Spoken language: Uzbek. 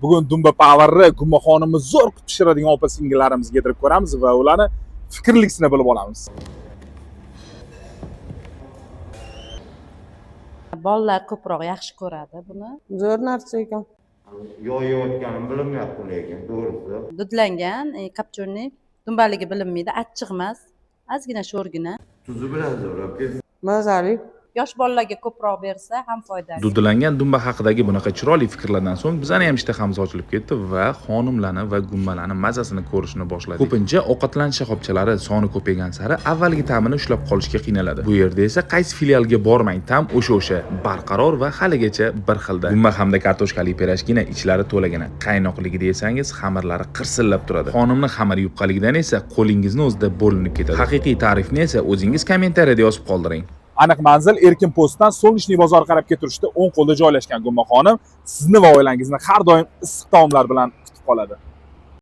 Bugun Dumba Power'ni gummaxonimni zo'r qilib pishiradigan opa-singillarimizga yedirib ko'ramiz va ularni fikrlikisini bilib olamiz. Bolalar ko'proq yaxshi ko'radi buni. Zo'r narsa ekan. Yo'yayotganim bilinmayapti lekin to'g'risi. Dudlangan, kopchorniy dumbaligi bilinmaydi, achchiq emas, ozgina sho'rgina. Tuzi bilan zo'rab Mazali. Yosh bolalarga ko'proq bersa ham foydali. Dudlangan dumba haqidagi bunaqa chiroyli fikrlardan so'ng bizani ham ishtahamiz ochilib ketdi va xonimlarni va gumbalarni mazasini ko'rishni boshladik. Ko'pincha ovqatlanish shoxobchalari soni ko'paygan sari avvalgi ta'mini ushlab qolishga qiynaladi. Bu yerda esa qaysi filialga bormang, ta'm o'sha barqaror va haligacha bir xilda. Gumba hamda kartoshkali pirojgina ichlari to'lagina, qaynoqligida yesangiz xamirlari qirsillab turadi. Xonimni xamir yupqaligidan esa qo'lingizni o'zida bo'linib ketadi. Haqiqiy ta'rifni esa o'zingiz kommentariyada yozib qoldiring. Aniq manzil Erkin postdan Solnechniy bozor qarab keturishda o'ng qo'lda joylashgan gummaxonim sizni va oilangizni har doim issiq taomlar bilan kutib qoladi.